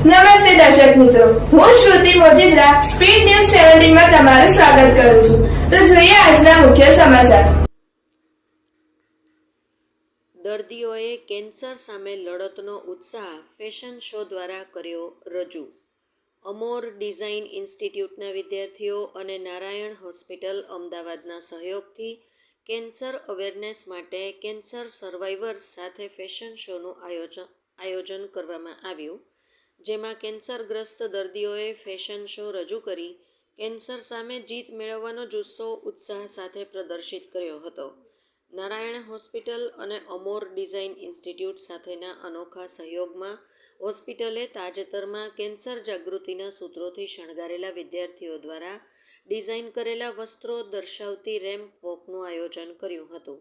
નમસ્તે દર્શક મિત્રો, હું શ્રુતિ મોજીદ્રા સ્પીડ ન્યૂઝ 17 માં તમારું સ્વાગત કરું છું. તો જોઈએ આજના મુખ્ય સમાચાર. દર્દીઓએ કેન્સર સામે લડતનો ઉત્સાહ ફેશન શો દ્વારા કર્યો રજૂ. અમોર ડિઝાઇન ઇન્સ્ટિટ્યૂટના વિદ્યાર્થીઓ અને નારાયણ હોસ્પિટલ અમદાવાદના સહયોગથી કેન્સર અવેરનેસ માટે કેન્સર સર્વાઈવર્સ સાથે ફેશન શોનું આયોજન કરવામાં આવ્યું, જેમાં કેન્સરગ્રસ્ત દર્દીઓએ ફેશન શો રજૂ કરી કેન્સર સામે જીત મેળવવાનો જુસ્સો ઉત્સાહ સાથે પ્રદર્શિત કર્યો હતો. નારાયણ હોસ્પિટલ અને અમોર ડિઝાઇન ઇન્સ્ટિટ્યૂટ સાથેના અનોખા સહયોગમાં હોસ્પિટલે તાજેતરમાં કેન્સર જાગૃતિના સૂત્રોથી શણગારેલા વિદ્યાર્થીઓ દ્વારા ડિઝાઇન કરેલા વસ્ત્રો દર્શાવતી રેમ્પ વોકનું આયોજન કર્યું હતું.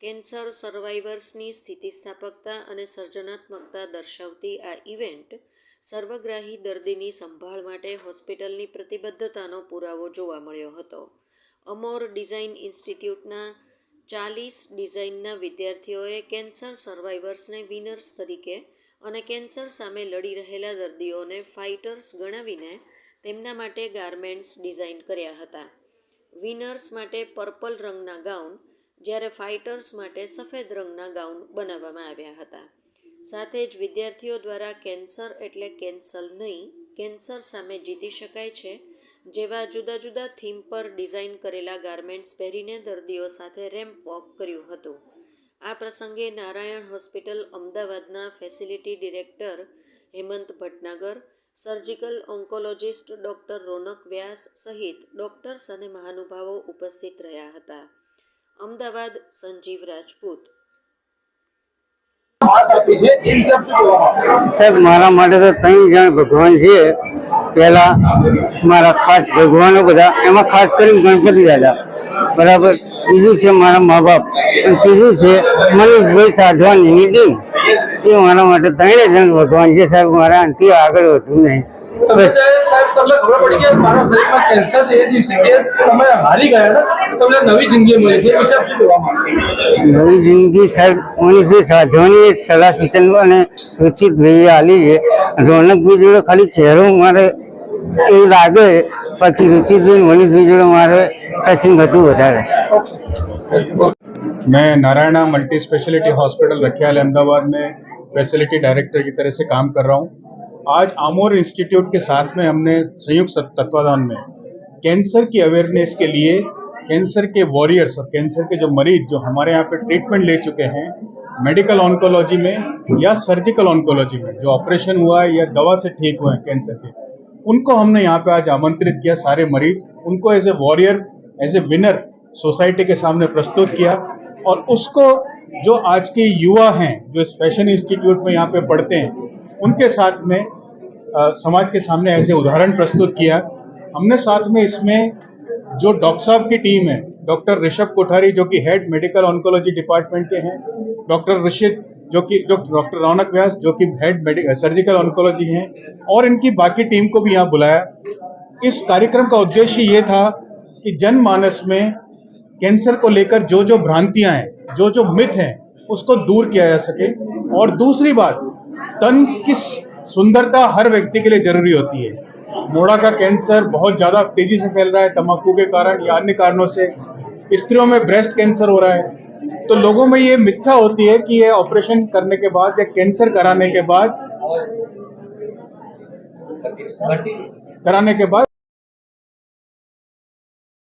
કેન્સર સર્વાઈવર્સની સ્થિતિસ્થાપકતા અને સર્જનાત્મકતા દર્શાવતી આ ઇવેન્ટ સર્વગ્રાહી દર્દીની સંભાળ માટે હોસ્પિટલની પ્રતિબદ્ધતાનો પુરાવો જોવા મળ્યો હતો. અમોર ડિઝાઇન ઇન્સ્ટિટ્યૂટના 40 ડિઝાઇનના વિદ્યાર્થીઓએ કેન્સર સર્વાઈવર્સને વિનર્સ તરીકે અને કેન્સર સામે લડી રહેલા દર્દીઓને ફાઇટર્સ ગણાવીને તેમના માટે ગાર્મેન્ટ્સ ડિઝાઇન કર્યા હતા. વિનર્સ માટે પર્પલ રંગના ગાઉન, જ્યારે ફાઇટર્સ માટે સફેદ રંગના ગાઉન બનાવવામાં આવ્યા હતા. સાથે જ વિદ્યાર્થીઓ દ્વારા કેન્સર એટલે કેન્સલ નહીં, કેન્સર સામે જીતી શકાય છે જેવા જુદા જુદા થીમ પર ડિઝાઇન કરેલા ગાર્મેન્ટ્સ પહેરીને દર્દીઓ સાથે રેમ્પ વોક કર્યું હતું. આ પ્રસંગે નારાયણ હોસ્પિટલ અમદાવાદના facility director Hemant Bhatnagar, surgical oncologist doctor Ronak Vyas સહિત ડૉક્ટર્સ અને મહાનુભાવો ઉપસ્થિત રહ્યા હતા. અમદાવાદ સંજીવ રાજપૂત. સાહેબ, મારા માટે તો 3 જણ ભગવાન છે. પહેલા મારા ખાસ ભગવાનો બધા, એમાં ખાસ કરીને ગણપતિ દાદા, બરાબર. બીજું છે મારા મા બાપ, અને ત્રીજું છે મનીષભાઈ સાધવાનીની ટીમ. એ મારા માટે 3 જણ ભગવાન છે સાહેબ. મારા આનાથી આગળ વધવું નહીં. સાહેબ, તમને ખબર પડી કે મારા શરીરમાં કેન્સર છે, એ દિવસે કે તમે હારી ગયા ને, તમને નવી જિંદગી મળી છે, એ વિશે શું કહેવા માંગો? નવી જિંદગી સાહેબ મનીષભાઈ સાધવાની સલાહ સૂચન અને રુચિતભાઈએ આલી છે. રોનકભાઈ જોડે ખાલી ચહેરો મારે એવું લાગે, બાકી રુચિતભાઈ મનીષભાઈ જોડે મારે ટચિંગ હતું વધારે. मैं Narayana multi speciality hospital Rakhial Ahmedabad में फैसिलिटी डायरेक्टर की तरह से काम कर रहा हूँ. आज आमोर इंस्टीट्यूट के साथ में हमने संयुक्त तत्वाधान में कैंसर की अवेयरनेस के लिए कैंसर के वॉरियर्स और कैंसर के जो मरीज जो हमारे यहाँ पे ट्रीटमेंट ले चुके हैं मेडिकल ऑन्कोलॉजी में या सर्जिकल ऑन्कोलॉजी में, जो ऑपरेशन हुआ है या दवा से ठीक हुए हैं कैंसर के, उनको हमने यहाँ पे आज आमंत्रित किया. सारे मरीज उनको as a warrior, as a winner society के सामने प्रस्तुत किया. और उसको जो आज के युवा हैं जो इस फैशन इंस्टीट्यूट में यहाँ पे पढ़ते हैं, उनके साथ में समाज के सामने ऐसे उदाहरण प्रस्तुत किया. हमने साथ में इसमें जो डॉक्टर साहब की टीम है, डॉक्टर ऋषभ कोठारी जो कि हेड मेडिकल ऑन्कोलॉजी डिपार्टमेंट के हैं, डॉक्टर ऋषित जो डॉक्टर रौनक व्यास जो कि हेड सर्जिकल ऑन्कोलॉजी हैं, और इनकी बाकी टीम को भी यहाँ बुलाया. इस कार्यक्रम का उद्देश्य ये था कि जनमानस में कैंसर को लेकर जो जो भ्रांतियां हैं, जो जो मिथ हैं, उसको दूर किया जा सके. और दूसरी बात, तन की सुंदरता हर व्यक्ति के लिए जरूरी होती है. मोड़ा का कैंसर बहुत ज़्यादा तेजी से फैल रहा है तंबाकू के कारण या अन्य कारणों से. स्त्रियों में ब्रेस्ट कैंसर हो रहा है. तो लोगों में ये मिथ्या होती है कि ये ऑपरेशन करने के बाद या कैंसर कराने के बाद